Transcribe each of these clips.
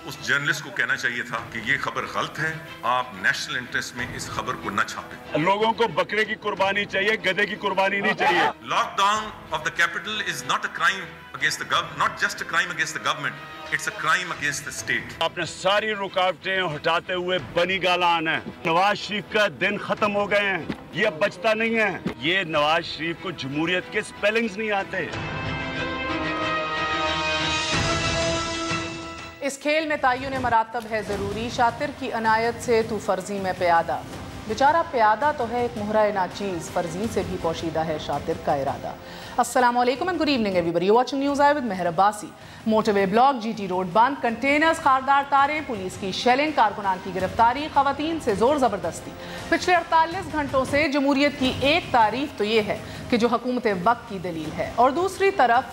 उस जर्नलिस्ट को कहना चाहिए था कि ये खबर गलत है, आप नेशनल इंटरेस्ट में इस खबर को न छापें। लोगों को बकरे की कुर्बानी चाहिए, गधे की कुर्बानी नहीं चाहिए। Lockdown of the capital is not a crime against the government, not just a crime against the government, it's a crime against the state. आपने सारी रुकावटें हटाते हुए बनी गाला आना है। नवाज शरीफ का दिन खत्म हो गए हैं, ये अब बचता नहीं है। ये नवाज शरीफ को जमहूरियत के स्पेलिंग्स नहीं आते। इस खेल में तायुन मरातब है ज़रूरी, शातिर की अनायत से तू फर्जी में प्यादा। बेचारा प्यादा तो है एक मोहरा नाचीज़, फर्जी से भी पोशीदा है शातिर का इरादा। अस्सलाम वालेकुम and good evening everybody, watching news eye with Mehar Abbasi. Motorway block, GT road बंद, कंटेनर्स, खारदार तारें, पुलिस की शेलिंग, कारकुनान की गिरफ्तारी, खवातीन से जोर ज़बरदस्ती। पिछले 48 घंटों से जमहूरियत की एक तारीफ तो ये है कि जो हुकूमत वक्त की दलील है, और दूसरी तरफ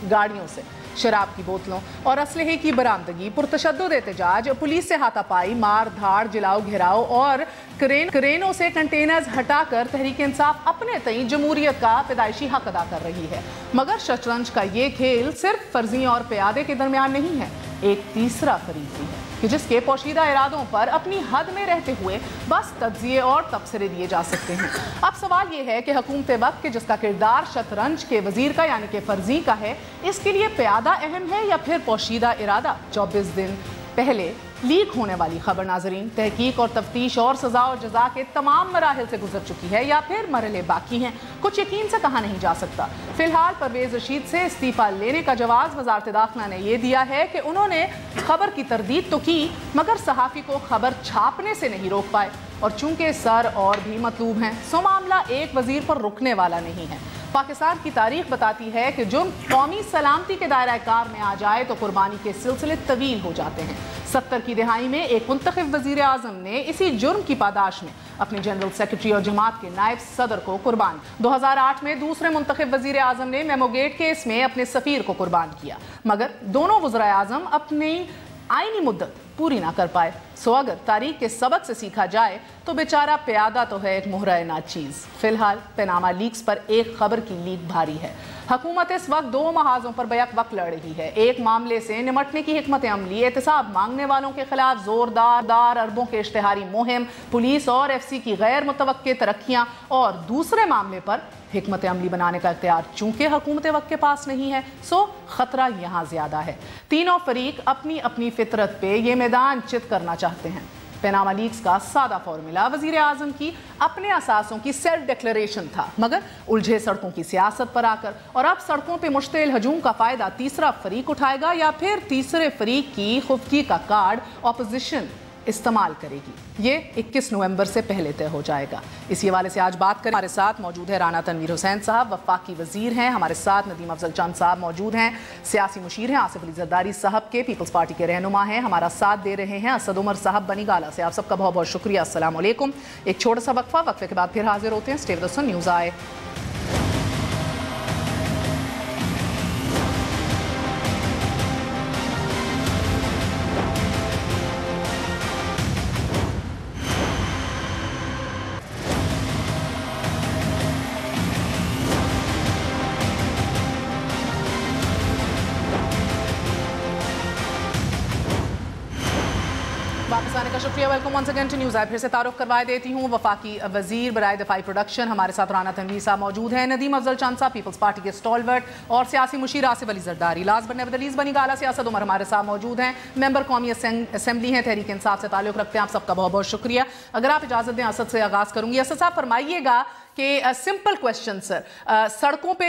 गाड़ियों से शराब की बोतलों और असलहे की बरामदगी, पुरतशद्दुद एहतजाज, पुलिस से हाथापाई, मार धाड़, जलाओ घेराव और क्रेनों से कंटेनर्स हटाकर तहरीक इंसाफ अपने तई जमहूरियत का पैदाइशी हक अदा कर रही है। मगर शतरंज का ये खेल सिर्फ फर्जी और प्यादे के दरमियान नहीं है, एक तीसरा फरीक भी है कि जिसके पोशीदा इरादों पर अपनी हद में रहते हुए बस तज्जिए और तबसरे दिए जा सकते हैं। अब सवाल ये है कि हुकूमत वक्त के जिसका किरदार शतरंज के वजीर का यानी कि फर्जी का है, इसके लिए प्यादा अहम है या फिर पोशीदा इरादा? 24 दिन पहले लीक होने वाली खबर नाजरीन तहकीक और तफ्तीश और सजा और जजा के तमाम मराहिल से गुजर चुकी है या फिर मरहले बाकी हैं, कुछ यकीन से कहा नहीं जा सकता। फिलहाल परवेज रशीद से इस्तीफा लेने का जवाब वजारत दाखिला ने यह दिया है कि उन्होंने खबर की तरदीद तो की मगर सहाफ़ी को खबर छापने से नहीं रोक पाए, और चूंकि सर और भी मतलूब हैं सो मामला एक वजीर पर रुकने वाला नहीं है। पाकिस्तान की तारीख बताती है कि जुर्म कौमी सलामती के दायरा कार में आ जाए तो कुर्बानी के सिलसिले तवील हो जाते हैं। 70 की दहाई में एक मुंतखब वजीर आज़म ने इसी जुर्म की पादाश में अपने जनरल सेक्रेटरी और जमात के नायब सदर को कुर्बान, 2008 में दूसरे मुंतखब वजीर आज़म ने मेमोगेट केस में अपने सफ़ीर को कुर्बान किया, मगर दोनों वज़ीर आज़म अपनी आईनी मुद्दत पूरी ना कर पाए। सो अगर तारीख के सबक से सीखा जाए तो बेचारा प्यादा तो है एक मोहरा नाचीज़। फिलहाल पनामा लीक्स पर एक खबर की लीक भारी है। हुकूमत इस वक्त दो महाजों पर बैक वक्त लड़ रही है। एक मामले से निमटने की हिकमत अमली, एहतसाब मांगने वालों के खिलाफ जोरदार अरबों के इश्तिहारी मुहिम, पुलिस और FC की गैर मुतवक्के तरक्कियाँ, और दूसरे मामले पर हिकमत अमली बनाने का इख्तियार चूंकि हुकूमत वक्त के पास नहीं है, सो खतरा यहाँ ज्यादा है। तीनों फरीक अपनी अपनी फितरत पे ये मैदान चित करना चाहते हैं। पनामा लीक्स का सादा फॉर्मूला वजीर आजम की अपने असासों की सेल्फ डिक्लेरेशन था, मगर उलझे सड़कों की सियासत पर आकर और अब सड़कों पे मुश्तिल हजूम का फायदा तीसरा फरीक उठाएगा या फिर तीसरे फरीक की खुफगी का कार्ड ऑपोजिशन इस्तेमाल करेगी, ये 21 नवंबर से पहले तय हो जाएगा। इसी हवाले से आज बात करें, हमारे साथ मौजूद है राना तनवीर हुसैन साहब, वफाकी वजीर हैं, हमारे साथ नदीम अफजल चंद साहब मौजूद हैं, सियासी मुशीर हैं, आसिफ अली जरदारी साहब के पीपल्स पार्टी के रहनुमा हैं, हमारा साथ दे रहे हैं असद उमर साहब बनी गाला से। आप सबका बहुत बहुत शुक्रिया। अस्सलाम वालेकुम। एक छोटा सा वक्फे के बाद फिर हाजिर होते हैं। Stay with us on news I. वापस आने का शुक्रिया। Welcome once again to news I. फिर से तारुफ करवाए देती हूँ वफाकी वजीर बराए दफाई प्रोडक्शन, हमारे साथ राना तनवीर साहब मौजूद हैं, नदीम अफजल चंद साहब पीपल्स पार्टी के स्टॉलवर्ट और सियासी मुशीर Asif Ali Zardari, last but never the least Bani Gala से असद उमर हमारे साथ मौजूद हैं, मेंबर कौमी असेंबली हैं, तहरीक इंसाफ से ताल्लुक़ रखते हैं। आप सबका बहुत बहुत शुक्रिया। अगर आप इजाज़त दें असद से आगाज़ करूँगी। असद साहब फरमाइएगा कि सिंपल क्वेश्चन सर, सड़कों पे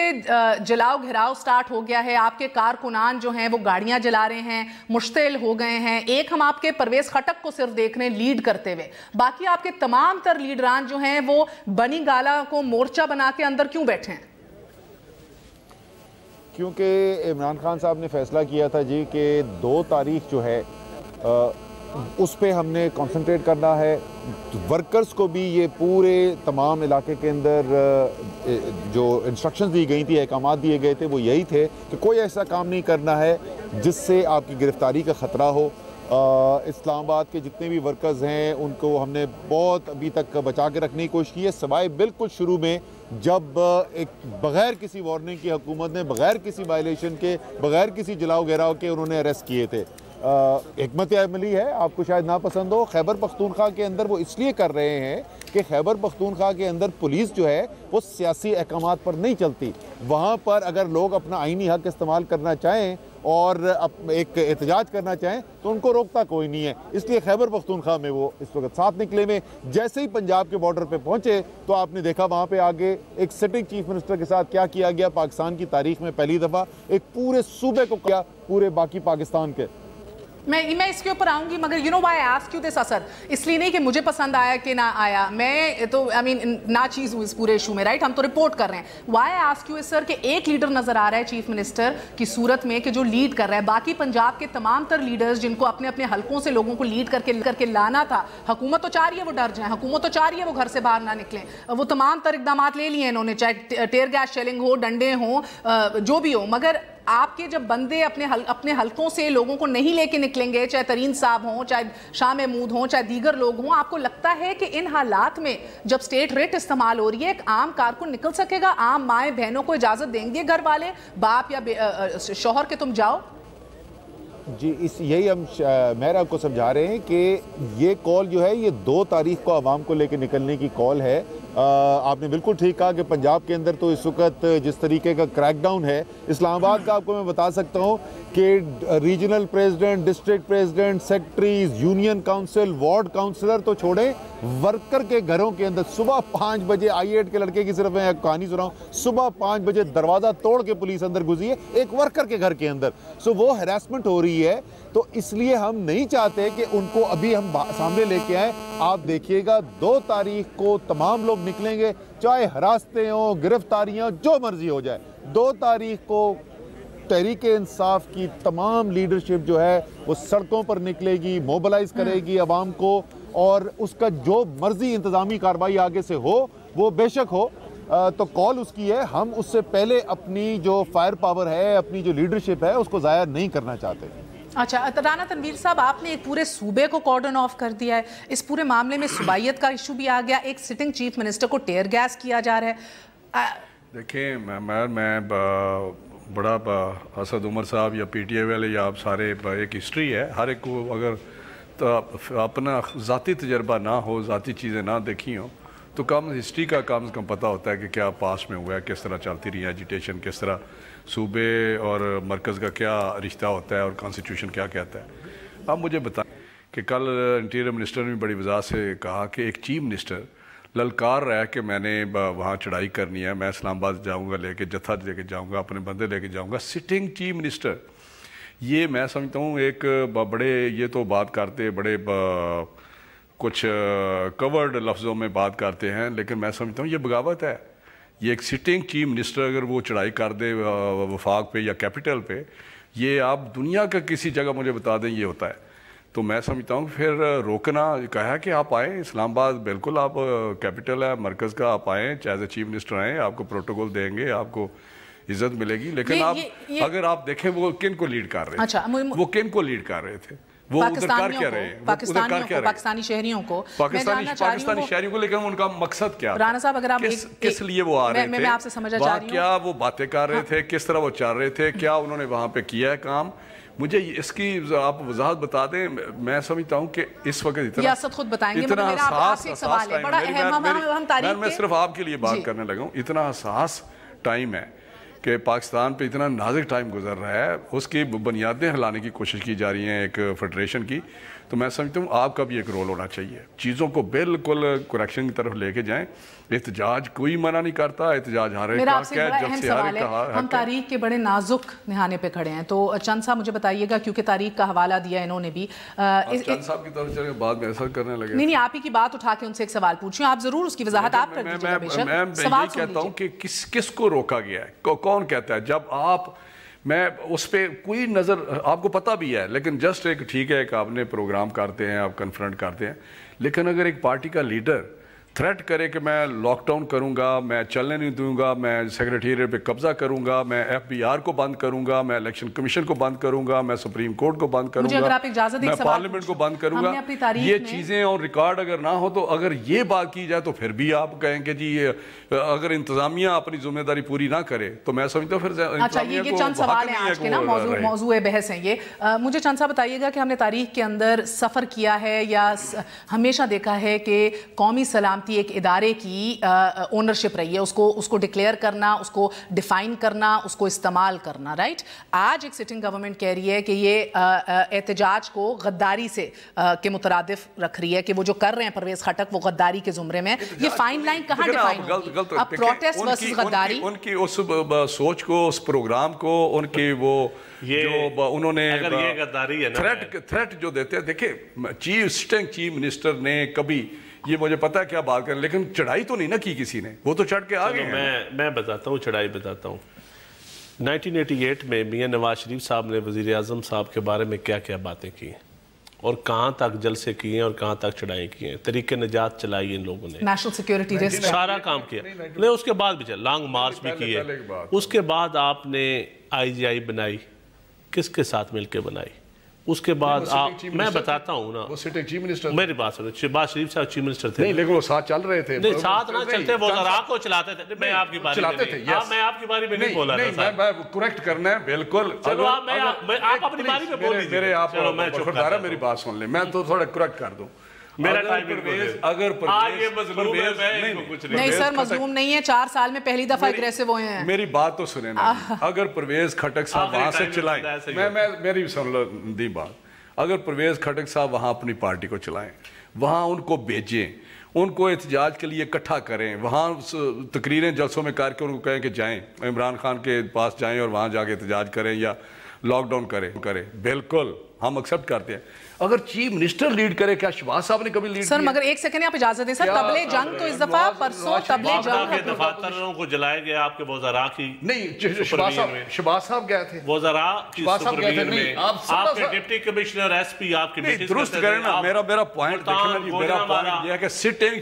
जलाओ घेराव स्टार्ट हो गया है, आपके कारकुनान जो हैं वो गाड़ियां जला रहे हैं, मुश्तिल हो गए हैं। एक हम आपके परवेज खटक को सिर्फ देख रहे हैं लीड करते हुए, बाकी आपके तमाम तर लीडरान जो हैं वो बनी गाला को मोर्चा बना के अंदर क्यों बैठे हैं? क्योंकि इमरान खान साहब ने फैसला किया था जी कि 2 तारीख जो है उस पे हमने कंसंट्रेट करना है। वर्कर्स को भी ये पूरे तमाम इलाके के अंदर जो इंस्ट्रक्शंस दी गई थी, अहकाम दिए गए थे, वो यही थे कि कोई ऐसा काम नहीं करना है जिससे आपकी गिरफ्तारी का ख़तरा हो। इस्लामाबाद के जितने भी वर्कर्स हैं उनको हमने बहुत अभी तक बचा के रखने की कोशिश की है, सवाए बिल्कुल शुरू में जब एक बग़ैर किसी वार्निंग की हुकूमत ने बग़ैर किसी वायलेशन के, बग़ैर किसी जलाओ घेराव के उन्होंने अरेस्ट किए थे। हिकमत अमली है, आपको शायद ना पसंद हो। खैबर पख्तूनख्वा के अंदर वो इसलिए कर रहे हैं कि खैबर पख्तूनख्वा के अंदर पुलिस जो है वो सियासी अहकामात पर नहीं चलती। वहाँ पर अगर लोग अपना आईनी हक इस्तेमाल करना चाहें और एक एहतजाज करना चाहें तो उनको रोकता कोई नहीं है। इसलिए खैबर पख्तूनख्वा में वो इस वक्त साथ निकले में। जैसे ही पंजाब के बॉर्डर पे पहुंचे तो आपने देखा वहाँ पे आगे एक सिटिंग चीफ मिनिस्टर के साथ क्या किया गया। पाकिस्तान की तारीख में पहली दफ़ा एक पूरे सूबे को किया, पूरे बाकी पाकिस्तान के। मैं इसके ऊपर आऊंगी, मगर you know why I ask you this असर, इसलिए नहीं कि मुझे पसंद आया कि ना आया, मैं तो आई मीन ना चीज़ हूँ इस पूरे इशू में, राइट? हम तो रिपोर्ट कर रहे हैं। Why I ask you sir कि एक लीडर नजर आ रहा है चीफ मिनिस्टर की सूरत में कि जो लीड कर रहा है, बाकी पंजाब के तमाम तर लीडर्स जिनको अपने अपने हलकों से लोगों को लीड करके लाना था, हुकूमत तो चाह रही है वो डर जाए, हुकूमत तो चाह रही है वो घर से बाहर ना निकलें, वो तमाम तर इकदाम ले लिए इन्होंने, चाहे टेयर गैस शेलिंग हो, डंडे हों, जो भी हो। मगर आपके जब बंदे अपने हलकों से लोगों को नहीं लेके निकलेंगे, चाहे तरीन साहब हों, चाहे शाह महमूद हों, चाहे दीगर लोग हों, आपको लगता है कि इन हालात में जब स्टेट रेट इस्तेमाल हो रही है, एक आम कारकुन निकल सकेगा? आम माए बहनों को इजाजत देंगे घर वाले, बाप या शौहर के तुम जाओ? जी, यही हम मेहरा को समझा रहे हैं कि ये कॉल जो है ये 2 तारीख को आवाम को लेकर निकलने की कॉल है। आपने बिल्कुल ठीक कहा कि पंजाब के अंदर तो इस वक्त जिस तरीके का क्रैकडाउन है, इस्लामाबाद का आपको मैं बता सकता हूँ कि regional president, district president, secretaries, union council, ward councillor तो छोड़े, वर्कर के घरों के अंदर सुबह 5 बजे I8 के लड़के की सिर्फ मैं कहानी सुना हूँ, सुबह 5 बजे दरवाज़ा तोड़ के पुलिस अंदर घुसी है एक वर्कर के घर के अंदर। सो वो हैरेसमेंट हो रही है, तो इसलिए हम नहीं चाहते कि उनको अभी हम सामने लेके आए। आप देखिएगा 2 तारीख को तमाम लोग निकलेंगे, चाहे हिरासतें हो, गिरफ्तारियां, जो मर्जी हो जाए। 2 तारीख को तहरीक-ए-इंसाफ की तमाम लीडरशिप जो है वो सड़कों पर निकलेगी, मोबिलाइज करेगी आवाम को, और उसका जो मर्जी इंतजामी कार्रवाई आगे से हो वो बेशक हो। तो कॉल उसकी है, हम उससे पहले अपनी जो फायर पावर है, अपनी जो लीडरशिप है, उसको ज़ाया नहीं करना चाहते। अच्छा, राना तनवीर साहब, आपने एक पूरे सूबे को कॉर्डन ऑफ कर दिया है, इस पूरे मामले में सुबाइयत का इशू भी आ गया, एक सिटिंग चीफ मिनिस्टर को टेयर गैस किया जा रहा है। देखिए, मैं बड़ा असद उमर साहब या PTA वाले या आप सारे, एक हिस्ट्री है, हर एक को अगर तो अपना ज़ाती तजर्बा ना हो, ज़ाती चीज़ें ना देखी हों, तो कम हिस्ट्री का कम से कम पता होता है कि क्या पास में हुआ है, किस तरह चलती रही है एजिटेशन, किस तरह सूबे और मरकज़ का क्या रिश्ता होता है और कॉन्स्टिट्यूशन क्या कहता है। अब मुझे बताएं कि कल इंटीरियर मिनिस्टर ने बड़ी वजह से कहा कि एक चीफ मिनिस्टर ललकार रहा है कि मैंने वहाँ चढ़ाई करनी है, मैं इस्लामाबाद जाऊँगा, लेके जत्था लेके जाऊँगा, अपने बंदे लेके जाऊँगा। सिटिंग चीफ मिनिस्टर, ये मैं समझता हूँ एक बड़े, ये तो बात करते बड़े कुछ कवर्ड लफ्ज़ों में बात करते हैं, लेकिन मैं समझता हूँ ये बगावत है। ये एक सिटिंग चीफ मिनिस्टर अगर वो चढ़ाई कर दे वफाक पे या कैपिटल पे, ये आप दुनिया का किसी जगह मुझे बता दें ये होता है, तो मैं समझता हूँ फिर रोकना। कहा कि आप आएँ इस्लामाबाद, बिल्कुल आप कैपिटल है मरकज़ का, आप आएँ, चाहे चीफ मिनिस्टर आएँ, आपको प्रोटोकॉल देंगे, आपको इज्जत मिलेगी। लेकिन अगर आप देखें वो किन को लीड कर रहे थे, अच्छा, वो किन को लीड कर रहे थे, वो उधर कर क्या रहे हैं, पाकिस्तानी शहरियों को, पाकिस्तानी शहरियों को, लेकिन उनका मकसद क्या, राना साहब अगर आप किस लिए वो आ रहे थे, मैं आपसे समझना चाह रही हूं, क्या वो बातें कर रहे थे, किस तरह वो चल रहे थे, क्या उन्होंने वहां पे किया है काम, मुझे इसकी आप वजाहत बता दें। मैं समझता हूँ कि इस वक्त इतना खुद बताएंगे, इतना हसास मैं सिर्फ आपके लिए बात करने लगा हूँ, इतना हसास टाइम है कि पाकिस्तान पे इतना नाजुक टाइम गुजर रहा है, उसकी बुनियादें हिलाने की कोशिश की जा रही हैं एक फेडरेशन की। तो मैं समझता हूँ आपका भी एक रोल होना चाहिए, चीज़ों को बिल्कुल करेक्शन की तरफ लेके जाएं। एहतजाज कोई मना नहीं करता, एहतजाज हर एक का, हम तारीख के बड़े नाजुक निहाने पे खड़े हैं, तो चंद साहब मुझे बताइएगा, क्योंकि तारीख का हवाला दिया इन्होंने भी, चंद साहब की तरफ चले बाद में ऐसा करने लगे। नहीं, आप ही की बात उठा के उनसे एक सवाल पूछिए, आप जरूर उसकी वजाहत आप कर दीजिएगा। मैं ये कहता हूँ कि किसको रोका गया है, कौन कहता है, जब आप मैं उस पर कोई नज़र आपको पता भी है, लेकिन जस्ट एक ठीक है एक आपने प्रोग्राम करते हैं, आप कन्फ्रंट करते हैं, लेकिन अगर एक पार्टी का लीडर थ्रेट करे कि मैं लॉकडाउन करूंगा, मैं चलने नहीं दूंगा, मैं सेक्रेटेरिएट पे कब्जा करूंगा, मैं FBR को बंद करूंगा, मैं इलेक्शन कमीशन को बंद करूंगा, मैं सुप्रीम कोर्ट को बंद करूंगा, मैं पार्लियामेंट को बंद करूंगा। ये चीजें और रिकॉर्ड अगर ना हो तो अगर ये बात की जाए तो फिर भी आप कहेंगे जी ये अगर इंतजामिया अपनी जिम्मेदारी पूरी ना करे तो मैं समझता हूँ फिर। अच्छा, ये चंद सवाल हैं आज के ना, मौजूए बहस हैं ये। मुझे चंद सा बताइएगा कि हमने तारीख के अंदर सफर किया है या हमेशा देखा है कि कौमी सलामती एक इदारे की ओनरशिप रही है, उसको डिक्लेयर करना, उसको डिफाइन करना, उसको इस्तेमाल करना, राइट? आज एक सिटिंग गवर्नमेंट कह रही है कि ये एहतजाज को गद्दारी से के मुतरादिफ रख रही है कि वो जो कर रहे हैं परवेज खटक वो गद्दारी के जुमरे में। ये फाइन लाइन कहाँ डिफाइन होगी? अब प्रोटेस्ट वर्सेस गद्दारी, उनकी उस सोच को, उस प्रोग्राम को, उनकी वो जो उन्होंने अगर ये गद्दारी है ना, थ्रेट जो देते हैं, देखिए चीफ मिनिस्टर ने कभी ये मुझे पता है क्या बात करें, लेकिन चढ़ाई तो नहीं ना की किसी ने, वो तो चढ़ के आ गए। मैं बताता हूँ, चढ़ाई बताता हूँ। 1988 में मियां नवाज शरीफ साहब ने वजीर आजम साहब के बारे में क्या क्या बातें की और कहाँ तक जलसे किए हैं और कहाँ तक चढ़ाई की हैं, तरीके निजात चलाई इन लोगों ने, नेशनल सिक्योरिटी रिस्क सारा काम किया। नहीं, उसके बाद भी लॉन्ग मार्च भी किए। उसके बाद आपने IGI बनाई, किसके साथ मिलकर बनाई? उसके बाद आप, मैं बताता हूँ ना, वो सिटिंग चीफ मिनिस्टर, मेरी बात सुनो, शहबाज शरीफ साहब चीफ मिनिस्टर थे। नहीं, लेकिन वो साथ चल रहे थे। नहीं, साथ ना चलते, वो ज़रा को चलाते थे। मैं आपकी बारी में चलाते थे, मैं आपकी बारी में नहीं बोला था। मैं करेक्ट करना है, बिल्कुल। चलो आप अपनी बारी में बोल दीजिए। मेरे आप मेरी बात सुन ले, मैं तो थोड़ा करेक्ट कर दूं। मेरा अगर नहीं सर, मजलूम नहीं है, 4 साल में पहली दफा एग्रेसिव हुए हैं। मेरी बात तो सुने ना, अगर परवेज खटक साहब वहां से चलाएं, मेरी सुन लो दी बात, अगर परवेज खटक साहब वहाँ अपनी पार्टी को चलाएं, वहाँ उनको भेजें, उनको एहतजाज के लिए इकट्ठा करें, वहाँ तकरीरें जलसों में करके उनको कहें कि जाएं, इमरान खान के पास जाएं और वहाँ जाके एहतजाज करें या लॉकडाउन करें, बिल्कुल हम एक्सेप्ट करते हैं। अगर चीफ मिनिस्टर लीड करे, क्या शहबाज साहब ने कभी लीड सर? मगर एक सेकंड आप इजाजत दें सर, तबले जंग तो इस दफा परसों तबले जंग के दफातरों को जलाए गए आपके वज़रा की। नहीं, शहबाज साहब गए थे, वज़रा की सुपरवीजन में, आपके डिप्टी कमिश्नर SP आपकी मीटिंग दुरुस्त करें ना। मेरा पॉइंट देखना है कि सिटिंग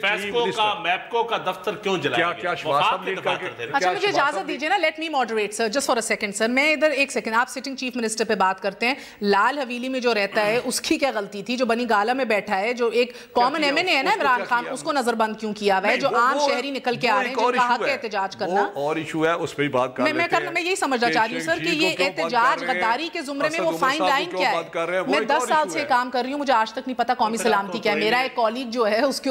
मैपको का दफ्तर क्यों जलाया? क्या शहबाज साहब लीड करके? अच्छा, मुझे इजाजत दीजिए ना, let me moderate sir, just for a second sir. मैं इधर एक सेकंड, आप सिटिंग चीफ मिनिस्टर पे बात करते हैं, लाल हवेली में जो रहता है उसकी क्या गलती थी? जो बनी गाला में बैठा है, जो एक कॉमन MNA है ना इमरान खान, उसको नजरबंद क्यों किया हुआ है? जो आम शहरी निकल के आ रहे हैं जिनका हक है एहतजाज करना, और इशू है, उस पे बात कर लेते हैं। मैं यही समझना चाह रही हूँ सर कि ये एहतजाज गद्दारी के जुमरे में वो फाइन लाइन क्या है? मैं 10 साल से काम कर रही हूँ, मुझे आज तक नहीं पता कौमी सलामती क्या है। मेरा एक कॉलीग जो है उसके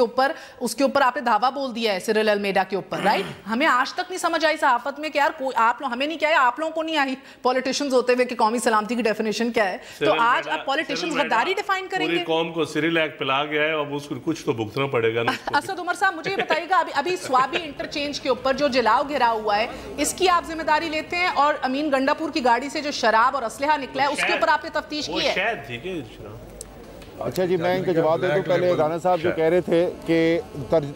ऊपर आपने धावा बोल दिया है सिरिल अलमेडा के ऊपर, राइट? हमें आज तक नहीं समझ आई सहाफत में कि यार आप लोग, हमें नहीं क्या है, आप लोगों को नहीं आई पॉलिटिशियंस होते हुए कि कौमी सलामती की डेफिनेशन क्या है। तो आज आप पॉलिटिशियंस गद्दारी डिफाइन करेंगे? पूरी कौम को सिरिल एक्ट पिला गया है, अब उसको कुछ तो भुगतना पड़ेगा ना। असद उमर साहब, मुझे ये बताइएगा, अभी स्वाबी इंटरचेंज के ऊपर जो जलाव घिरा हुआ है, इसकी आप जिम्मेदारी लेते हैं? और अमीन गंडापुर की गाड़ी से जो शराब और असलहा निकला है उसके ऊपर आपने तफ्तीश की है? अच्छा जी, मैं इनका जवाब दे दूं। पहले राना साहब जो कह रहे थे कि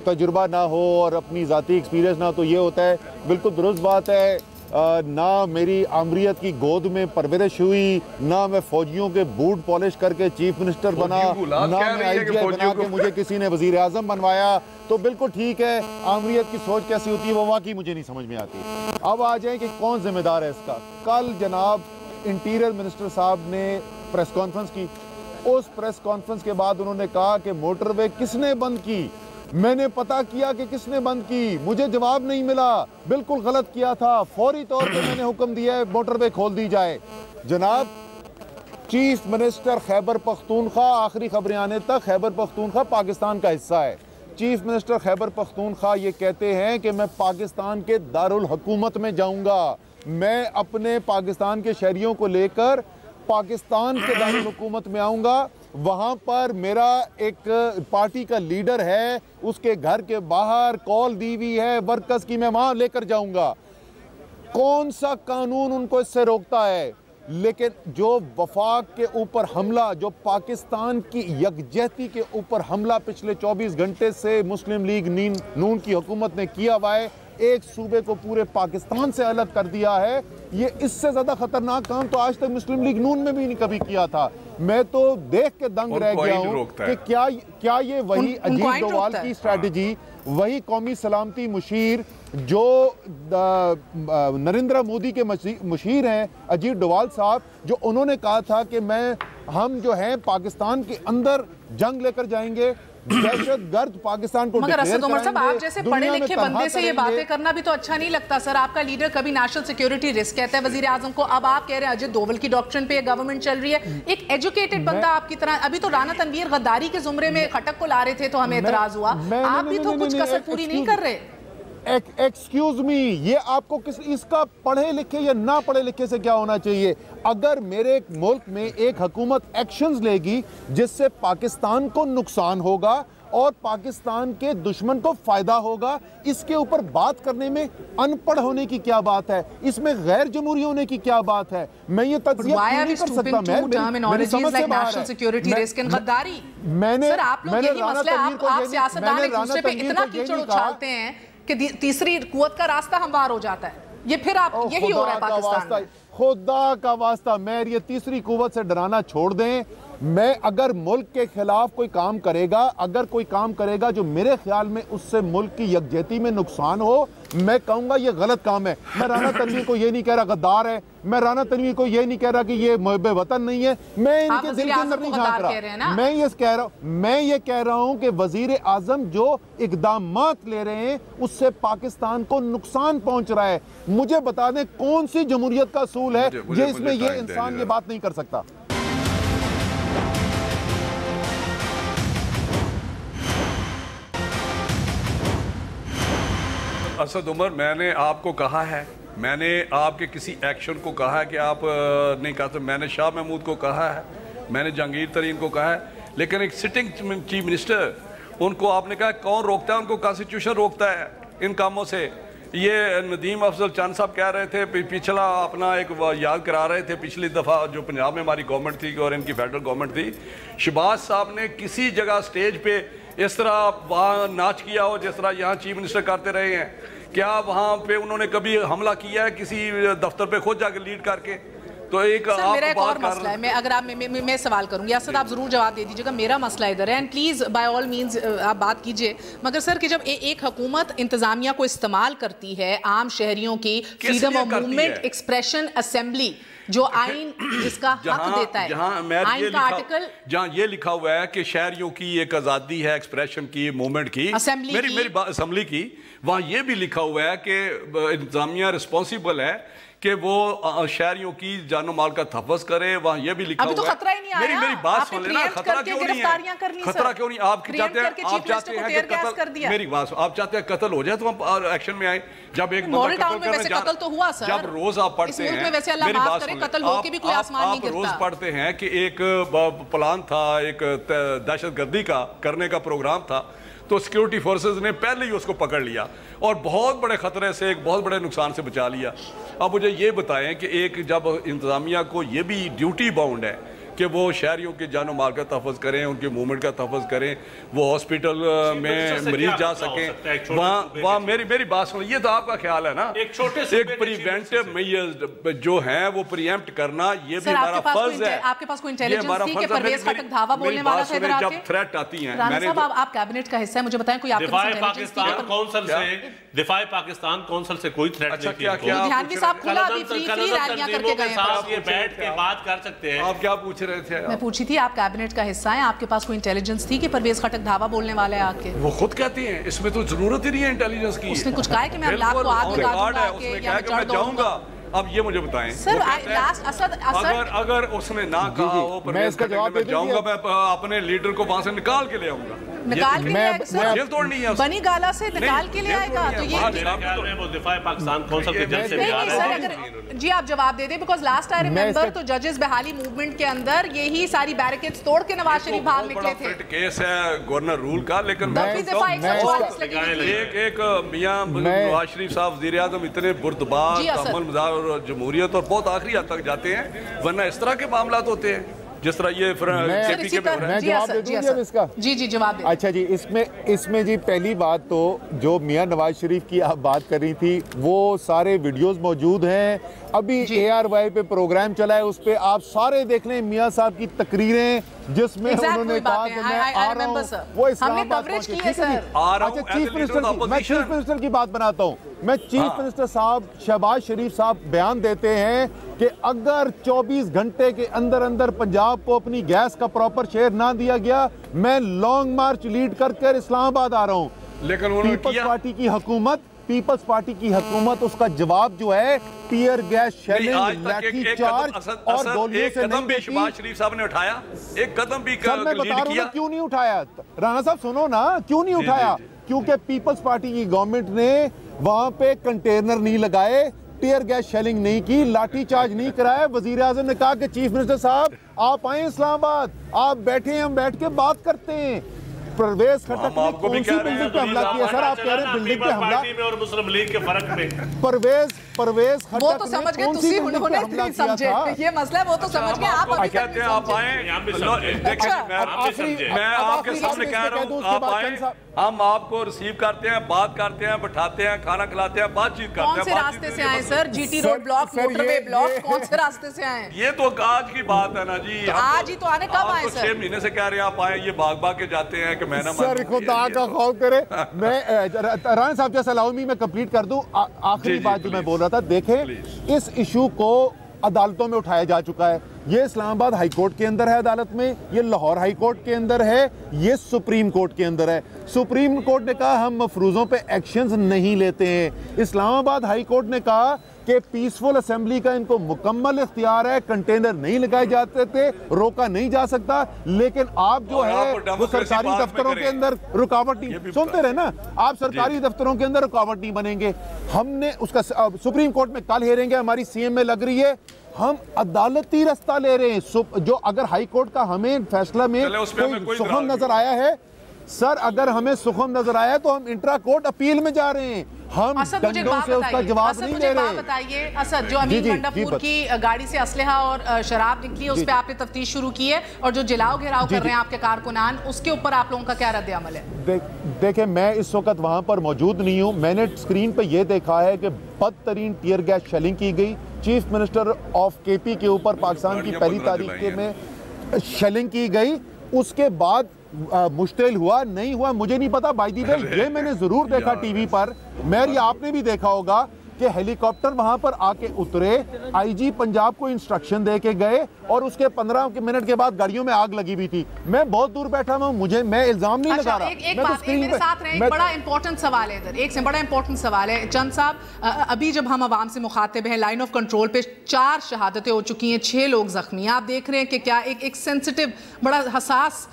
तजुर्बा ना हो और अपनी ज़ाती एक्सपीरियंस ना, तो ये होता है, बिल्कुल दुरुस्त बात है। ना मेरी आमरीत की गोद में परवरिश हुई, ना मैं फौजियों के बूट पॉलिश करके चीफ मिनिस्टर बना, ना मैं IGI बना के मुझे किसी ने वजीर आजम बनवाया। तो बिल्कुल ठीक है, आमरीत की सोच कैसी होती है वो वाकई मुझे नहीं समझ में आती। अब आ जाए कि कौन जिम्मेदार है इसका। कल जनाब इंटीरियर मिनिस्टर साहब ने प्रेस कॉन्फ्रेंस की, उस प्रेस कॉन्फ्रेंस के बाद उन्होंने कहा कि मोटरवे किसने बंद की? मैंने पता किया कि किसने बंद की, मुझे जवाब नहीं मिला, बिल्कुल गलत किया था, फौरी तौर पे मैंने हुक्म दिया है मोटरवे खोल दी जाए। जनाब चीफ मिनिस्टर खैबर पख्तूनख्वा, आखिरी खबरें आने तक खैबर पख्तूनख्वा पाकिस्तान का हिस्सा है। चीफ मिनिस्टर खैबर पख्तूनख्वा ये कहते हैं कि मैं पाकिस्तान के दारुल हुकूमत में जाऊंगा, मैं अपने पाकिस्तान के शहरियों को लेकर पाकिस्तान के दारुल हुकूमत में आऊंगा। वहाँ पर मेरा एक पार्टी का लीडर है, उसके घर के बाहर कॉल दी हुई है वर्कर्स की, मैं वहाँ लेकर जाऊंगा। कौन सा कानून उनको इससे रोकता है? लेकिन जो वफाक के ऊपर हमला, जो पाकिस्तान की यकजहती के ऊपर हमला पिछले 24 घंटे से मुस्लिम लीग नून की हुकूमत ने किया हुआ है, एक सूबे को पूरे पाकिस्तान से अलग कर दिया है, ये इससे ज्यादा खतरनाक काम तो आज तक मुस्लिम लीग नून में भी नहीं कभी किया था। मैं तो देख के दंग रह गया हूँ कि क्या ये वही अजीत डोवाल की स्ट्रैटेजी वही कौमी सलामती मुशीर जो नरेंद्र मोदी के मुशीर हैं अजीत डोवाल साहब, जो उन्होंने कहा था कि हम जो हैं पाकिस्तान के अंदर जंग लेकर जाएंगे, दहशतगर्द पाकिस्तान को मगर असद उमर साहब, आप जैसे पढ़े दुनिया में लिखे बंदे से ये बातें करना भी तो अच्छा नहीं लगता सर। आपका लीडर कभी नेशनल सिक्योरिटी रिस्क कहता है वजीर आजम को, अब आप कह रहे हैं अजित डोवल की डॉक्ट्रिन पे गवर्नमेंट चल रही है। एक एजुकेटेड बंदा आपकी तरह, अभी तो राना तनवीर गद्दारी के जुमरे में खटक को ला रहे थे तो हमें एतराज हुआ, आप भी तो कुछ कसर पूरी नहीं कर रहे। एक्सक्यूज मी, ये आपको इसका पढ़े लिखे या ना पढ़े लिखे से क्या होना चाहिए? अगर मेरे मुल्क में एक हुकूमत एक्शंस लेगी जिससे पाकिस्तान को नुकसान होगा और पाकिस्तान के दुश्मन को फायदा होगा, इसके ऊपर बात करने में अनपढ़ होने की क्या बात है? इसमें गैर जमहूरी होने की क्या बात है? मैं ये तज्जिया नहीं कर सकता। मेरी समझ से बाहर है। मैंने उछालते हैं कि तीसरी कुव्वत का रास्ता हमवार हो जाता है, ये फिर आप यही हो रहा है पाकिस्तान में। खुदा का वास्ता, मैं ये तीसरी कुव्वत से डराना छोड़ दें। मैं अगर मुल्क के खिलाफ कोई काम करेगा, अगर कोई काम करेगा जो मेरे ख्याल में उससे मुल्क की यकजहती में नुकसान हो, मैं कहूंगा ये गलत काम है। मैं राना तनवीर को ये नहीं कह रहा गद्दार है, मैं राना तनवीर को ये नहीं कह रहा कि ये मुहब्बे वतन नहीं है, मैं इनके दिल के अंदर नहीं झांक रहा। मैं ये कह रहा हूं कि वजीर आजम जो इकदामात ले रहे हैं उससे पाकिस्तान को नुकसान पहुंच रहा है। मुझे बता दें कौन सी जमहूरियत का असूल है जिसमें ये इंसान ये बात नहीं कर सकता? असद उमर, मैंने आपको कहा है, मैंने आपके किसी एक्शन को कहा है कि आप नहीं कहा, तो मैंने शाह महमूद को कहा है, मैंने जहांगीर तरीन को कहा है, लेकिन एक सिटिंग चीफ मिनिस्टर, उनको आपने कहा कौन रोकता है? उनको कॉन्स्टिट्यूशन रोकता है इन कामों से। ये नदीम अफजल चंद साहब कह रहे थे, पिछला अपना एक याद करा रहे थे, पिछली दफ़ा जो पंजाब में हमारी गवर्नमेंट थी और इनकी फेडरल गवर्नमेंट थी, शहबाज साहब ने किसी जगह स्टेज पे इस तरह वहाँ नाच किया हो जिस तरह यहाँ चीफ मिनिस्टर करते रहे हैं? क्या वहाँ पे उन्होंने कभी हमला किया है किसी दफ्तर पे खुद जाकर लीड करके? तो एक सर, मेरा एक और मसला है, मैं सवाल करूंगी, असद आप जरूर जवाब दे दीजिएगा। मेरा मसला इधर है, and please by all means आप बात कीजिए, मगर सर कि जब एक हुकूमत इंतजामिया को इस्तेमाल करती है आम शहरियों की freedom of movement, expression, assembly, जो आइन जिसका हक देता है, आइन का आर्टिकल जहाँ ये लिखा हुआ है कि शहरियों की एक आज़ादी है एक्सप्रेशन की, मूवमेंट की, मेरी असेंबली की, वहाँ ये भी लिखा हुआ है कि इंतजामिया रिस्पॉन्सिबल है कि वो शहरियों की जानो माल का तहफ़्फ़ुज़ करे। वहाँ ये भी लिखा हुआ है। अभी तो खतरा ही नहीं आया। मेरी बात सुन लेना, खतरा क्यों नहीं है? खतरा क्यों नहीं? आप चाहते हैं कि कत्ल, मेरी बात, आप चाहते हैं कत्ल हो जाए तो हम एक्शन में आए। जब एक कत्ल तो हुआ सर, जब रोज आप पढ़ते हैं, मेरी बात सुनिए, कत्ल होके भी कोई आसमान नहीं गिरता। रोज पढ़ते हैं कि एक प्लान था, एक दहशतगर्दी का करने का प्रोग्राम था, तो सिक्योरिटी फोर्सेस ने पहले ही उसको पकड़ लिया और बहुत बड़े खतरे से, एक बहुत बड़े नुकसान से बचा लिया। अब मुझे ये बताएं कि एक जब इंतज़ामिया को ये भी ड्यूटी बाउंड है कि वो शहरियों के जानो माल का तहफ़्फ़ुज़ करें, उनके मूवमेंट का तहफ़्फ़ुज़ करें, वो हॉस्पिटल में मरीज जा सकें, वहाँ मेरी बात सुनो, ये तो आपका ख्याल है ना, एक प्रिवेंटिव मेजर्स जो हैं वो प्रीएम्प्ट करना, ये भी हमारा फर्ज है। आपके पास कोई इंटेलिजेंस थी कि परवेज़ खटक धावा बोलने वाला था इधर आके? जब थ्रेट आती है, राना साहब आप कैबिनेट का हिस्सा है, मुझे बताएं कोई आपके दिफाई पाकिस्तान कौंसल से कोई थ्रेट नहीं किया? ध्यानवी साहब खुला अभी फ्री रैलियां करके गए हैं, ये बैठ के बात कर सकते हैं। आप क्या पूछ रहे थे? मैं पूछी थी, आप कैबिनेट का हिस्सा हैं, आपके पास कोई इंटेलिजेंस थी कि परवेज़ खटक धावा बोलने वाला है आके? वो खुद कहती हैं, इसमें तो जरूरत ही नहीं है इंटेलिजेंस की। उसने कुछ कहा है कि मैं अल्लाह को आगे मैं जाऊंगा। अब ये मुझे बताएं सर, अगर उसने ना कहा हो, मैं इसका जवाब जाऊंगा, मैं अपने लीडर को वहां से निकाल के ले आऊंगा। निकाल के ले सर, जेल तोड़नी है, बनी गाला से निकाल के ले आएगा। तो ये वो दिफाई पाकिस्तान कौंसल के जज से सर, जी आप जवाब दे दें, बिकॉज लास्ट आई रिमेंबर तो जजेस बहाली मूवमेंट के अंदर यही सारी बैरिकेड्स तोड़ के नवाज शरीफ बाहर निकले थे। केस है गवर्नर रूल का, लेकिन एक मियां नवाज शरीफ साहब वज़ीर आज़म इतने बुर्दबार, अमल मज़ार और जमहूरियत और बहुत आखिरी हद तक जाते हैं, वरना इस तरह के मामला होते हैं। जिस तरह ये केपी के में हो रहा है। मैं जवाब दे दूं जब इसका? जी जवाब दे। अच्छा जी, इसमें जी पहली बात तो जो मियां नवाज शरीफ की आप बात कर रही थी वो सारे वीडियोस मौजूद हैं। अभी ARY पे प्रोग्राम चला है, उस पे आप सारे देख लें मियां साहब की तकरीरें जिसमें उन्होंने कहा कि मैं आ रहा हूं, वो इस्लामाबाद पहुंचे। अच्छा, चीफ मिनिस्टर की बात बनाता हूं मैं। चीफ मिनिस्टर साहब शहबाज शरीफ साहब बयान देते हैं कि अगर 24 घंटे के अंदर अंदर पंजाब को अपनी गैस का प्रॉपर शेयर ना दिया गया, मैं लॉन्ग मार्च लीड कर इस्लामाबाद आ रहा हूं। लेकिन पीपल्स पार्टी की हुकूमत उसका जवाब जो है टीयर गैस शेलिंग, लाठी चार्ज और गोलियों से नहीं देती। शहबाज शरीफ साहब ने उठाया एक कदम भी, मैं बता रहा हूं क्यों नहीं उठाया। राणा साहब सुनो ना, क्यों नहीं उठाया? क्योंकि पीपल्स पार्टी की गवर्नमेंट ने वहां पे कंटेनर नहीं लगाए, टीयर गैस शेलिंग नहीं की, लाठी चार्ज नहीं कराया। वजीर आजम ने कहा कि चीफ मिनिस्टर साहब आप आए इस्लामाबाद, आप बैठे, हम बैठ के बात करते हैं। परवेज खट्टक ने कौन सी बिल्डिंग पे हमला किया? सर आप कह रहे हैं बिल्डिंग पे हमला, और मुस्लिम लीग के फर्क में परवेज खट्टक वो तो समझ गए, तुसी उन्होंने नहीं समझे ये मसला है, वो तो समझ गए। आप अभी कहते हैं आप आए, मैं आपके सामने कह रहा हूँ आप आए, हम आपको रिसीव करते हैं, बात करते हैं, बैठाते हैं, खाना खिलाते हैं, बातचीत करते हैं। कौन से रास्ते से आए sir? GT road block, motorway block, कौन से रास्ते से आए? ये तो आज की बात है ना जी। आज ही तो आने कब आए सर? 6 महीने से कह रहे हैं आप आए, ये भाग के जाते हैं कि मैं ना सर खुदा का खौफ करे। मैं राणा साहब जैसा अलाउ मी मैं कंप्लीट कर दूं। आखिरी बात जो मैं बोल रहा था, देखें इस इशू को अदालतों में उठाया जा चुका है। ये इस्लामाबाद हाई कोर्ट के अंदर है अदालत में, ये लाहौर हाई कोर्ट के अंदर है, ये सुप्रीम कोर्ट के अंदर है। सुप्रीम कोर्ट ने कहा हम मफरूजों पे एक्शंस नहीं लेते हैं। इस्लामाबाद हाई कोर्ट ने कहा कि पीसफुल असेंबली का इनको मुकम्मल इख्तियार है, कंटेनर नहीं लगाए जाते थे, रोका नहीं जा सकता। लेकिन आप जो है वो सरकारी दफ्तरों के अंदर रुकावट नहीं, सुनते रहे ना आप, सरकारी दफ्तरों के अंदर रुकावट नहीं बनेंगे। हमने उसका सुप्रीम कोर्ट में कल हेयरिंग है, हमारी CM में लग रही है, हम अदालती रास्ता ले रहे हैं। जो अगर हाई कोर्ट का हमें फैसला में कोई सुखम नजर आया है, सर अगर हमें सुखम नजर आया तो हम इंट्रा कोर्ट अपील में जा रहे हैं। हम डंडों से उसका जवाब नहीं ले रहे। बताइए असद, जो अमीन मंडपूर की गाड़ी से असलहा और शराब निकली है उस पर आपने तफ्तीश शुरू की है, और जो जलाओ घेराव कर रहे हैं आपके कारकुनान, उसके ऊपर आप लोगों का क्या रद्द अमल है? देखें मैं इस वक्त वहां पर मौजूद नहीं हूं, मैंने स्क्रीन पे ये देखा है कि बदतरीन टीयर गैस शेलिंग की गई। चीफ मिनिस्टर ऑफ KP के ऊपर पाकिस्तान की पहली तारीख में शेलिंग की गई। उसके बाद मुश्तिल हुआ नहीं हुआ मुझे नहीं पता। बाय द वे ये मैंने जरूर देखा टीवी पर, मेरी आपने भी देखा होगा कि हेलीकॉप्टर वहां पर आके उतरे, IG पंजाब को इंस्ट्रक्शन दे के गए और उसके 15 मिनट के बाद गाड़ियों में आग लगी हुई थी। मैं बहुत दूर बैठा हूं, मैं इल्जाम नहीं लगा रहा। एक बात मेरे साथ रहे, एक बड़ा इंपॉर्टेंट सवाल है इधर, एक से बड़ा इंपॉर्टेंट सवाल है। चंद साहब, अभी जब हम आवाम से मुखातिब हैं, लाइन ऑफ कंट्रोल पे 4 शहादतें हो चुकी हैं, 6 लोग जख्मी हैं। आप देख रहे हैं कि क्या एक सेंसिटिव बड़ा हसास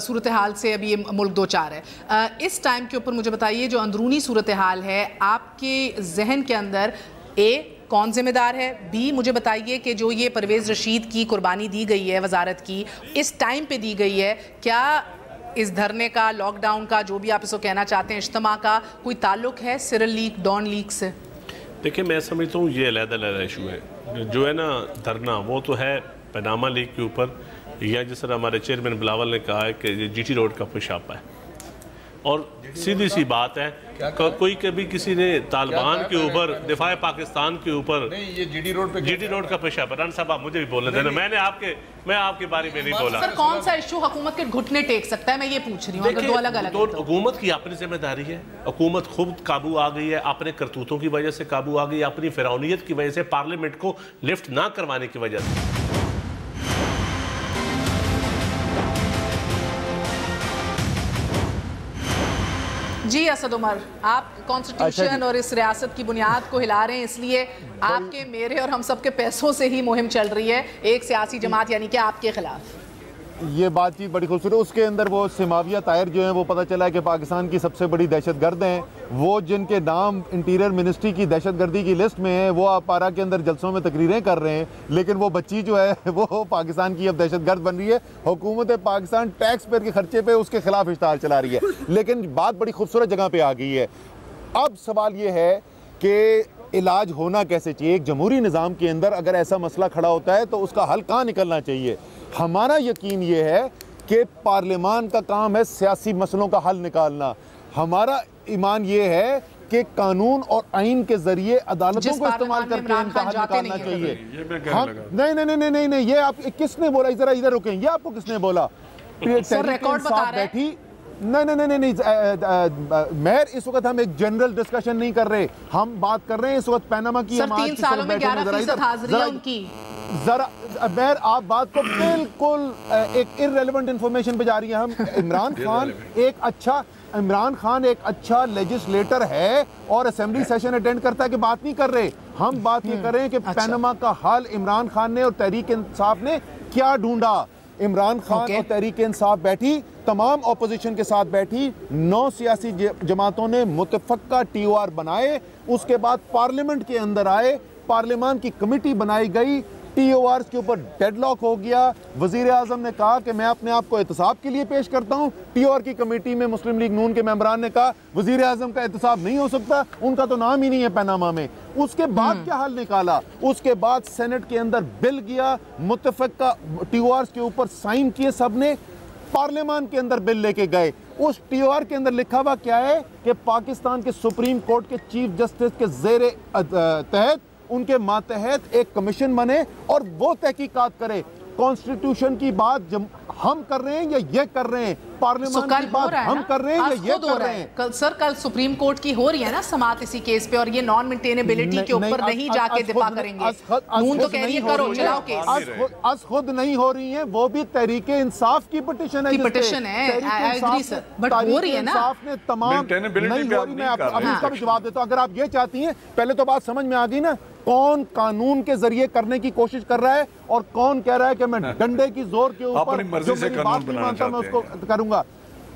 सूरत हाल से अभी ये मुल्क दो चार है। इस टाइम के ऊपर मुझे बताइए जो अंदरूनी सूरत हाल है आपके जहन के अंदर, कौन जिम्मेदार है? B, मुझे बताइए कि जो ये परवेज़ रशीद की कुर्बानी दी गई है वजारत की, इस टाइम पे दी गई है, क्या इस धरने का, लॉकडाउन का, जो भी आप इसको कहना चाहते हैं, इज्तिमा का कोई ताल्लुक है सिरल लीक, डॉन लीक से? देखिए मैं समझता हूँ ये अलग-अलग इशू है। जो है ना धरना, वो तो है पनामा लीक के ऊपर, या जिस तरह हमारे चेयरमैन बिलावल ने कहा है कि GT रोड का पेशापा है। और सीधी सी बात है, कोई कभी किसी ने तालिबान के ऊपर, दिफा पाकिस्तान के ऊपर, ये GT रोड का पेशा पर, साहब आप मुझे भी बोलने देना, मैं आपके बारे में नहीं बोला। सर कौन सा इशू हुकूमत के घुटने टेक सकता है, मैं ये पूछ रही हूँ। दो अलग-अलग तो हुकूमत की अपनी जिम्मेदारी है, हुकूमत खुद काबू आ गई है, अपने करतूतों की वजह से काबू आ गई, अपनी फिरौनियत की वजह से, पार्लियामेंट को लिफ्ट ना करवाने की वजह से। जी असद उमर, आप कॉन्स्टिट्यूशन और इस रियासत की बुनियाद को हिला रहे हैं, इसलिए आपके, मेरे और हम सब के पैसों से ही मुहिम चल रही है एक सियासी जमात यानी कि आपके खिलाफ। ये बातचीत बड़ी खूबसूरत। उसके अंदर वो सिमाविया ताहिर जो है वो पता चला है कि पाकिस्तान की सबसे बड़ी दहशतगर्द हैं, वो जिनके नाम इंटीरियर मिनिस्ट्री की दहशतगर्दी की लिस्ट में है, वो आप पारा के अंदर जलसों में तकरीरें कर रहे हैं, लेकिन वो बच्ची जो है वो पाकिस्तान की अब दहशतगर्द बन रही है। हुकूमत पाकिस्तान टैक्स पेयर के खर्चे पे उसके खिलाफ इश्तहार चला रही है, लेकिन बात बड़ी खूबसूरत जगह पे आ गई है। अब सवाल ये है कि इलाज होना कैसे चाहिए। एक जमहूरी निज़ाम के अंदर अगर ऐसा मसला खड़ा होता है तो उसका हल कहाँ निकलना चाहिए। हमारा यकीन ये है कि पार्लियामान का काम है सियासी मसलों का हल निकालना। हमारा ईमान ये है कि कानून और आइन के जरिए अदालतों को इस्तेमाल करके इनका हल निकालना चाहिए। हम नहीं, ये आप किसने बोला? जरा इधर रुकें, ये आपको किसने बोला? रिकॉर्ड बता रहे हैं। बैठी नहीं, मेयर, इस वक्त हम एक जनरल डिस्कशन नहीं कर रहे, हम बात कर रहे हैं इस वक्त पैनामा की। सर 3 सालों में 11% हाजिरी है उनकी। जरा मेयर, आप बात को बिल्कुल एक इररेलेवेंट इंफॉर्मेशन पे जा रही है। हम इमरान खान एक अच्छा लेजिस्लेटर है और असेंबली सेशन अटेंड करता है कि बात नहीं कर रहे। हम बात ये कर रहे हैं कि पैनामा का हाल इमरान खान ने और तहरीक इंसाफ ने क्या ढूंढा। इमरान खान और तहरीक इंसाफ बैठी, तमाम ऑपोजिशन के साथ बैठी, 9 सियासी जमातों ने मुतफक्का TOR बनाए, उसके बाद पार्लियामेंट के अंदर आए, पार्लियामान की कमेटी बनाई गई, TORs के ऊपर डेडलॉक हो गया। वजीर आजम ने कहा कि मैं अपने आप को एहतसाब के लिए पेश करता हूँ। TOR की कमेटी में मुस्लिम लीग नून के मेंबरान ने कहा वजीर आजम का एहतसाब नहीं हो सकता, उनका तो नाम ही नहीं है पैनामा में। उसके बाद क्या हल निकाला? उसके बाद सेनेट के अंदर बिल गया, मुतफक्का TORs के ऊपर साइन किए सबने, पार्लियामान के अंदर बिल लेके गए। उस TOR के अंदर लिखा हुआ क्या है कि पाकिस्तान के सुप्रीम कोर्ट के चीफ जस्टिस के जेर तहत, उनके मातहत एक कमीशन बने और वो तहकीकात करे। कॉन्स्टिट्यूशन की बात हम कर रहे हैं या ये कर रहे हैं? पार्लियामेंट की बात हम कर रहे हैं या ये कर रहे हैं? कल सुप्रीम कोर्ट की हो रही है ना समाअत इसी केस पे, और ये नॉन मेंटेनेबिलिटी के ऊपर नहीं जाके दिफा करेंगे। नून तो कह रही है करो, चलाओ केस। खुद नहीं हो रही है, वो भी तहरीक इंसाफ की पिटीशन है। पिटीशन है, आई एग्री सर, बट हो रही है ना। इंसाफ ने तमाम नहीं हो रही। मैं अभी इसका भी जवाब देता हूं। अगर आप ये चाहती हैं, पहले तो बात समझ में आ गई ना, कौन कानून के जरिए करने की कोशिश कर रहा है और कौन कह रहा है कि मैं डंडे की जोर के ऊपर जो मेरी बात नहीं मानता मैं उसको करूंगा।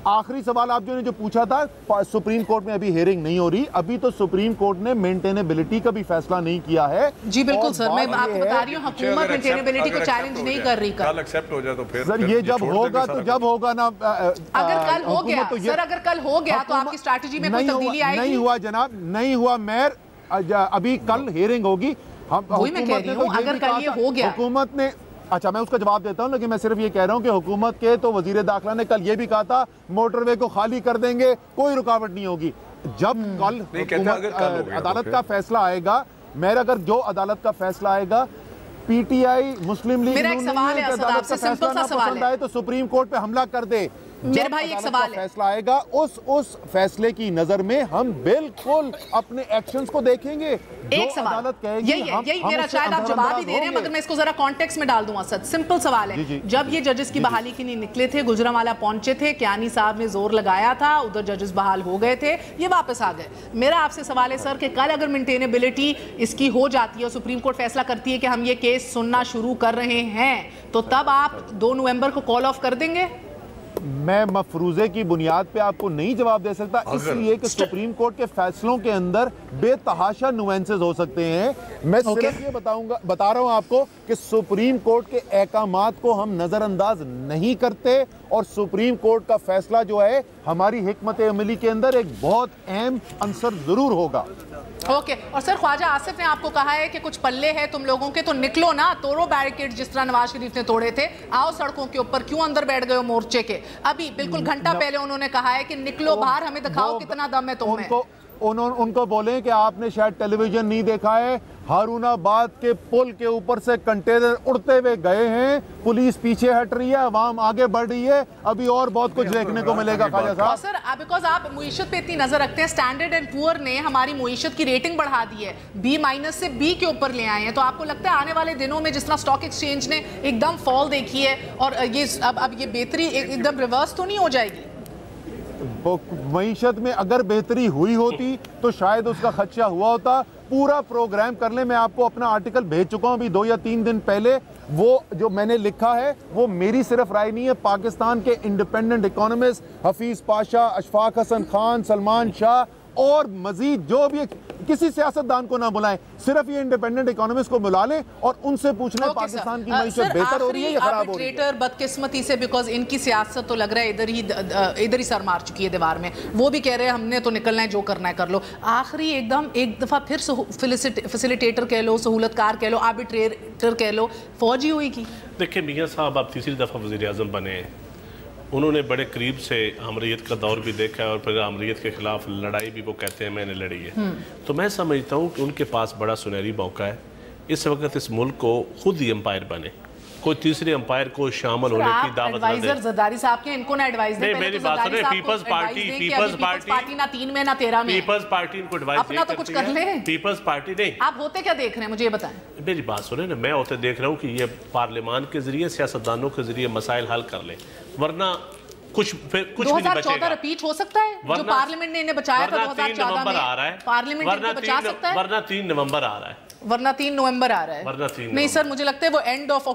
आखिरी सवाल आप जो पूछा था, सुप्रीम कोर्ट में अभी हियरिंग नहीं हो रही, अभी तो सुप्रीम कोर्ट ने मेंटेनेबिलिटी का भी फैसला नहीं किया है। जी बिल्कुल सर, मैं आपको बता रही हूँ, हुकूमत मेंटेनेबिलिटी को चैलेंज नहीं कर रही। कल एक्सेप्ट हो जाए तो फिर सर ये जब होगा तो जब होगा ना। अगर कल हो गया सर, अगर कल हो गया तो आपकी स्ट्रैटेजी में कोई तब्दीली आएगी? नहीं हुआ जनाब, नहीं हुआ मेयर, अभी कल हियरिंग होगी। वही मैं कह रही हूँ, अगर कल ये हो गया, हुकूमत ने, अच्छा मैं उसका जवाब देता हूं, लेकिन मैं सिर्फ ये कह रहा हूं कि हुकूमत के तो वजीर दाखिला ने कल ये भी कहा था मोटरवे को खाली कर देंगे, कोई रुकावट नहीं होगी। जब कल अदालत का फैसला आएगा, मेरा अगर जो अदालत का फैसला आएगा, PTI मुस्लिम लीग आए तो सुप्रीम कोर्ट पे हमला कर दे। मेरे भाई एक सवाल है, फैसला आएगा उस फैसले की नजर में हम बिल्कुल अपने एक्शंस को देखेंगे। एक सवाल यही मेरा, शायद आप जवाब ही दे रहे हैं मगर मैं इसको जरा कॉन्टेक्स्ट में डाल दूं। असद, सिंपल सवाल है, जब ये जजेस की बहाली के लिए निकले थे, गुजरांवाला पहुंचे थे, कियानी साहब ने जोर लगाया था, उधर जजेस बहाल हो गए थे, ये वापस आ गए। मेरा आपसे सवाल है सर कि कल अगर मेंटेनेबिलिटी इसकी हो जाती है और सुप्रीम कोर्ट फैसला करती है कि हम ये केस सुनना शुरू कर रहे हैं, तो तब आप 2 नवंबर को कॉल ऑफ कर देंगे? मैं मफरूजे की बुनियाद पे आपको नहीं जवाब दे सकता, इसलिए कि सुप्रीम कोर्ट के फैसलों के अंदर बेतहाशा नुएंसेस हो सकते हैं। मैं सिर्फ ये बता रहा हूं आपको कि सुप्रीम कोर्ट के अहकामात को हम नजरअंदाज नहीं करते और सुप्रीम कोर्ट का फैसला जो है हमारी हिकमत अमली के अंदर एक बहुत अहम अंसर जरूर होगा। ओके और सर, ख्वाजा आसिफ ने आपको कहा है कि कुछ पल्ले है तुम लोगों के, तो निकलो ना, तोड़ो बैरिकेड जिस तरह नवाज शरीफ ने तोड़े थे, आओ सड़कों के ऊपर, क्यों अंदर बैठ गए हो मोर्चे के? अभी बिल्कुल घंटा पहले उन्होंने कहा है कि निकलो बाहर, हमें दिखाओ कितना दम है तुम में। उनको बोले कि आपने शायद टेलीविजन नहीं देखा है, हारूनाबाद के पुल के ऊपर से कंटेनर उड़ते हुए गए हैं, पुलिस पीछे हट रही है, अवाम आगे बढ़ रही है, अभी और बहुत कुछ देखने को मिलेगा ख्वाजा साहब। सर बिकॉज आप मुईशत पे इतनी नजर रखते हैं, स्टैंडर्ड एंड पुअर ने हमारी मुईशत की रेटिंग बढ़ा दी है, B- से B के ऊपर ले आए हैं, तो आपको लगता है आने वाले दिनों में जिस तरह स्टॉक एक्सचेंज ने एकदम फॉल देखी है और ये अब ये बेहतरी एकदम रिवर्स तो नहीं हो जाएगी? मईशत में अगर बेहतरी हुई होती तो शायद उसका खदशा हुआ होता। पूरा प्रोग्राम कर ले, मैं आपको अपना आर्टिकल भेज चुका हूं अभी 2 या 3 दिन पहले। वो जो मैंने लिखा है वो मेरी सिर्फ राय नहीं है, पाकिस्तान के इंडिपेंडेंट इकोनॉमिस्ट हफीज पाशा, अशफाक हसन खान, सलमान शाह और मजीद जो भी किसी सियासतदान को ना बुलाएं, सिर्फ ये इंडिपेंडेंट इकोनॉमिस्ट को बुला लें और उनसे पूछ लें पाकिस्तान की मईशत बेहतर हो रही है या खराब हो रही है। बदकिस्मती से, बिकॉज इनकी सियासत तो लग रहा है इधर ही सर मार चुकी है दीवार में। वो भी कह रहे हैं हमने तो निकलना है, जो करना है कर लो। आखिरी एकदम एक दफा फिर फैसिलिटेटर कह लो, सहूलतकार कह लो, आर्बिट्रेटर कह लो, फौज ही होगी। देखिए मियाँ साहब अब तीसरी दफ़ा वज़ीर आज़म बने हैं, उन्होंने बड़े करीब से अमरीत का दौर भी देखा है और फिर अमरीत के खिलाफ लड़ाई भी वो कहते हैं मैंने लड़ी है। तो मैं समझता हूँ कि उनके पास बड़ा सुनहरी मौका है इस वक्त इस मुल्क को खुद ही एम्पायर बने, कोई तीसरे अंपायर को शामिल होने की दावत ना दे। जरदारी साहब के इनको ना एडवाइस दें। मेरी बात सुने, पीपल्स पार्टी ना 3 में ना 13 में, पीपल्स पार्टी इनको एडवाइस अपना तो कुछ कर ले। पीपल्स पार्टी नहीं, आप होते क्या देख रहे हैं मुझे ये बताएं। मेरी बात सुने ना, मैं होते देख रहा हूँ कि ये पार्लियामान के जरिए सियासतदानों के जरिए मसाइल हल कर ले, वरना कुछ भी नहीं बचेगा। रिपीट हो सकता है जो पार्लियामेंट ने इन्हें बचाया था 2014 में, पार्लियामेंट इनको बचा सकता है। वरना 3 नवंबर आ रहा है, वरना 3 नवंबर आ रहा है। नहीं सर, मुझे लगता है वो एंड ऑफ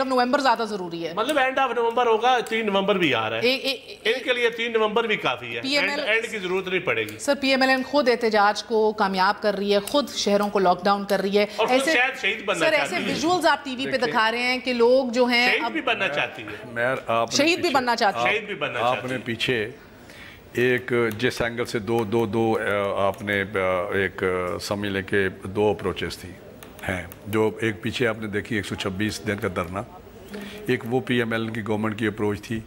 नवंबर ज्यादा जरूरी है। मतलब एंड ऑफ नवंबर होगा, 3 नवंबर भी आ रहा है, इनके लिए 3 नवंबर भी काफी है, एंड की जरूरत नहीं पड़ेगी। सर PMLN खुद एहतजाज को कामयाब कर रही है, खुद शहरों को लॉकडाउन कर रही है। ऐसे शहीद बनना सर ऐसे विजुअल्स आप टीवी पे दिखा रहे हैं कि लोग जो हैं शहीद भी बनना चाहती है, शहीद भी बनना चाहती है। आपने पीछे एक जिस एंगल से दो आपने एक समझ लें कि 2 अप्रोचेस थी हैं, जो एक पीछे आपने देखी 126 दिन का धरना, एक वो PMLN की गवर्नमेंट की अप्रोच थी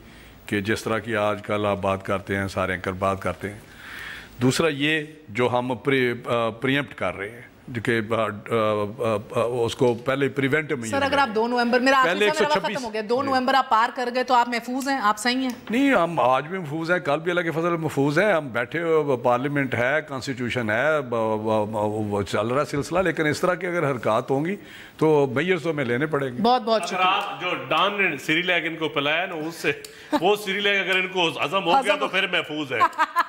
कि जिस तरह की आजकल आप बात करते हैं, सारे एंकर बात करते हैं। दूसरा ये जो हम प्रीएम्प्ट कर रहे हैं कि उसको पहले प्रिवेंटिव में। सर अगर आप 2 नवंबर, मेरा खत्म हो गया, 2 नवंबर आप पार कर गए तो आप महफूज हैं, आप सही हैं? नहीं, हम आज भी महफूज हैं, कल भी अल्लाह के फजल महफूज हैं। हम बैठे, पार्लियामेंट है, कॉन्स्टिट्यूशन है, चल रहा सिलसिला। लेकिन इस तरह की अगर हरकत होंगी तो मेयर्स तो हमें लेने पड़ेंगे। बहुत बहुत शुक्रिया। आप जो डॉन ने सीरीलैग इनको पिलाया ना, उससे वो सीरीलैग अगर इनको हजम हो गया तो फिर महफूज है।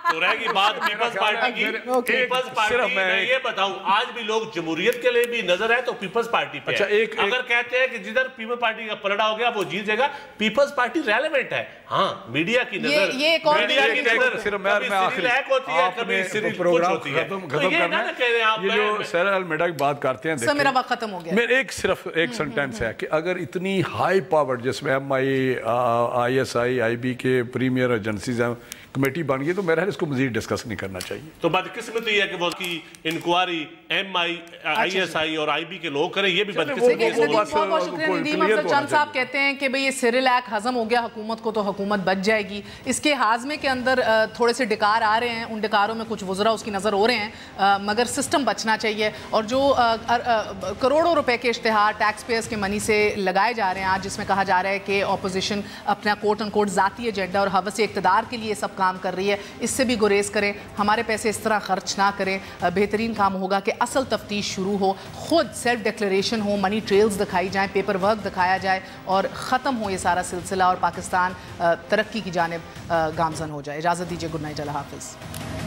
तो रहेगी बात पीपल्स पार्टी की। पीपल्स पार्टी मैं ये बताऊं, आज भी लोग जमहूरियत के लिए भी नजर है तो पीपल्स पार्टी पे। अच्छा, अगर कहते हैं कि जिधर पीपल्स पार्टी का पलड़ा हो गया वो जीत जाएगा, पीपल्स पार्टी रेलेवेंट है। हाँ, मीडिया की नजर, मीडिया की नजर सिर्फ मैं सीरीलैग होती है, कभी सीरील प्रोग्राम होती है। खत्म करना, ये जो सर अलमेडा की बात करते हैं, सर मेरा वक्त खत्म हो गया। सिर्फ एक सेंटेंस है कि अगर इतनी हाई पावर्ड जिसमें MI ISI IB के प्रीमियर एजेंसीज हैं कमेटी बन गई, तो मेरा है इसको मजीद डिस्कस नहीं करना चाहिए। तो बदकिस्मती है कि वो की इंक्वायरी MI ISI और IB के लोग करें, ये भी बदकिस्मती है। चंद साहब कहते हैं कि भाई ये सिरिल एक्ट हजम हो गया हुकूमत को तो हुकूमत बच जाएगी। इसके हाजमे के अंदर थोड़े से डिकार आ रहे हैं, उन डिकारों में कुछ वज़रा उसकी नज़र हो रहे हैं, मगर सिस्टम बचना चाहिए। और जो करोड़ों रुपए के इश्तिहार टैक्स पेयर्स के मनी से लगाए जा रहे हैं आज, जिसमें कहा जा रहा है कि अपोजिशन अपना कोट एंड कोट ज़ाती एजेंडा और हवस इक़्तिदार के लिए सब काम कर रही है, इससे भी गुरेज करें। हमारे पैसे इस तरह खर्च ना करें। बेहतरीन काम होगा कि असल तफ्तीश शुरू हो, खुद सेल्फ डिक्लेरेशन हो, मनी ट्रेल्स दिखाई जाएँ, पेपर वर्क दिखाया जाए और ख़त्म हो ये सारा सिलसिला और पाकिस्तान तरक्की की जानिब गामजन हो जाए। इजाज़त दीजिए, गुड नाइट, अल्लाह हाफ़िज़।